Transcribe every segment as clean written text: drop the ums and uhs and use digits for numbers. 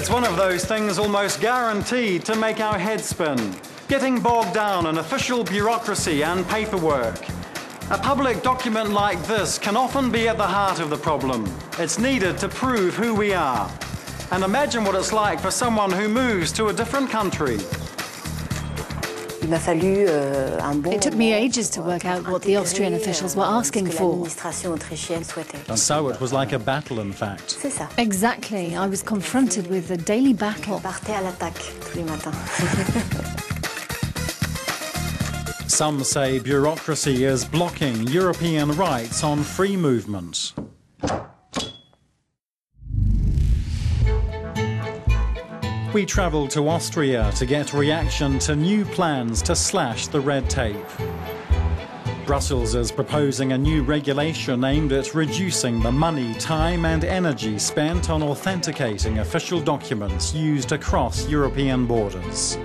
It's one of those things almost guaranteed to make our heads spin, getting bogged down in official bureaucracy and paperwork. A public document like this can often be at the heart of the problem. It's needed to prove who we are. And imagine what it's like for someone who moves to a different country. It took me ages to work out what the Austrian officials were asking for. So it was like a battle, in fact. Exactly. I was confronted with a daily battle. Some say bureaucracy is blocking European rights on free movement. We travelled to Austria to get reaction to new plans to slash the red tape. Brussels is proposing a new regulation aimed at reducing the money, time and energy spent on authenticating official documents used across European borders.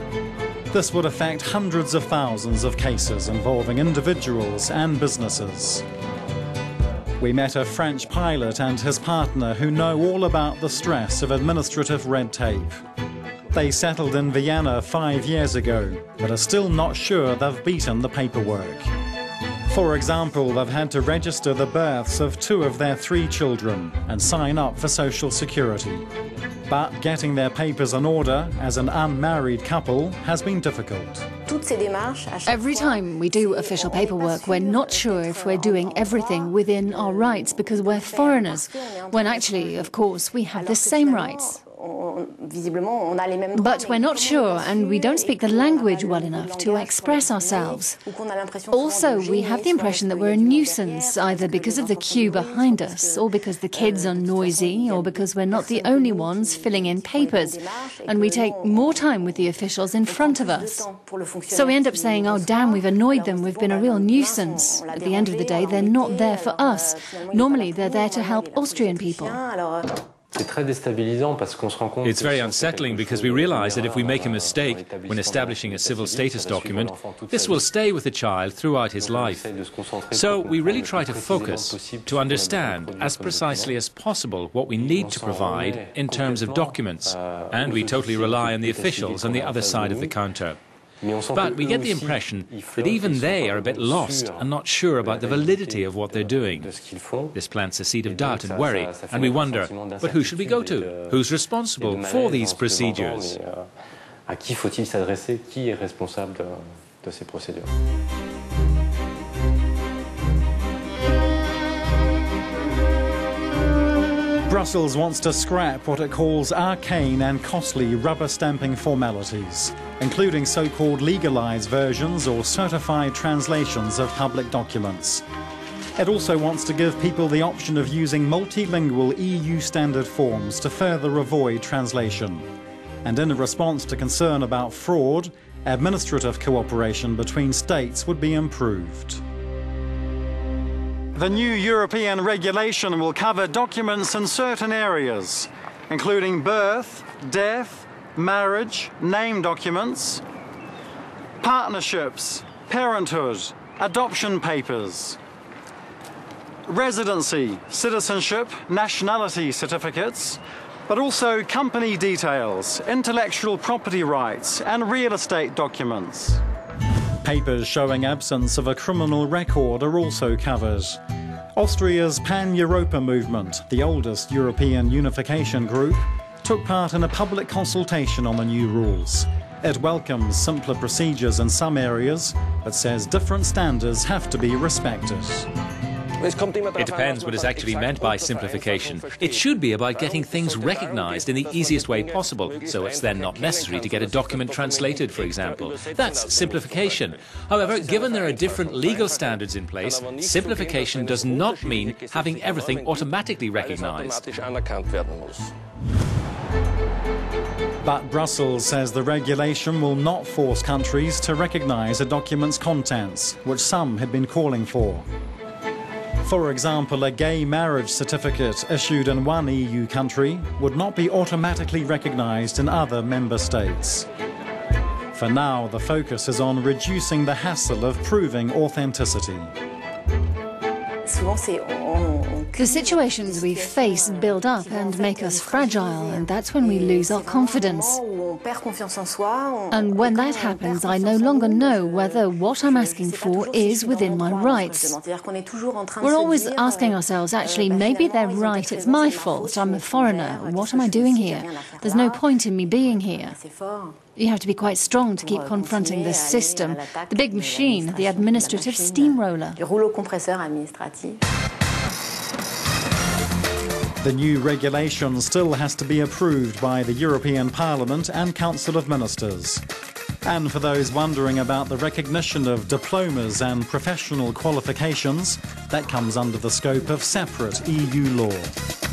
This would affect hundreds of thousands of cases involving individuals and businesses. We met a French pilot and his partner who know all about the stress of administrative red tape. They settled in Vienna 5 years ago, but are still not sure they've beaten the paperwork. For example, they've had to register the births of 2 of their 3 children and sign up for Social Security. But getting their papers in order as an unmarried couple has been difficult. Every time we do official paperwork, we're not sure if we're doing everything within our rights because we're foreigners, when actually, of course, we have the same rights. But we're not sure, and we don't speak the language well enough to express ourselves. Also, we have the impression that we're a nuisance, either because of the queue behind us, or because the kids are noisy, or because we're not the only ones filling in papers, and we take more time with the officials in front of us. So we end up saying, oh damn, we've annoyed them, we've been a real nuisance. At the end of the day, they're not there for us. Normally, they're there to help Austrian people. It's very unsettling because we realize that if we make a mistake when establishing a civil status document, this will stay with the child throughout his life. So we really try to focus, to understand as precisely as possible what we need to provide in terms of documents, and we totally rely on the officials on the other side of the counter. But we get the impression that even they are a bit lost and not sure about the validity of what they're doing. This plants a seed of doubt and worry, and we wonder, but who should we go to? Who's responsible for these procedures? Brussels wants to scrap what it calls arcane and costly rubber stamping formalities, including so-called legalised versions or certified translations of public documents. It also wants to give people the option of using multilingual EU standard forms to further avoid translation. And in response to concern about fraud, administrative cooperation between states would be improved. The new European regulation will cover documents in certain areas, including birth, death, marriage, name documents, partnerships, parenthood, adoption papers, residency, citizenship, nationality certificates, but also company details, intellectual property rights and real estate documents. Papers showing absence of a criminal record are also covered. Austria's Pan-Europa movement, the oldest European unification group, took part in a public consultation on the new rules. It welcomes simpler procedures in some areas, but says different standards have to be respected. It depends what is actually meant by simplification. It should be about getting things recognized in the easiest way possible, so it's then not necessary to get a document translated, for example. That's simplification. However, given there are different legal standards in place, simplification does not mean having everything automatically recognized. But Brussels says the regulation will not force countries to recognize a document's contents, which some had been calling for. For example, a gay marriage certificate issued in one EU country would not be automatically recognized in other member states. For now, the focus is on reducing the hassle of proving authenticity. The situations we face build up and make us fragile, and that's when we lose our confidence. And when that happens, I no longer know whether what I'm asking for is within my rights. We're always asking ourselves, actually, maybe they're right, it's my fault, I'm a foreigner, what am I doing here? There's no point in me being here. You have to be quite strong to keep confronting this system, the big machine, the administrative steamroller. The new regulation still has to be approved by the European Parliament and Council of Ministers. And for those wondering about the recognition of diplomas and professional qualifications, that comes under the scope of separate EU law.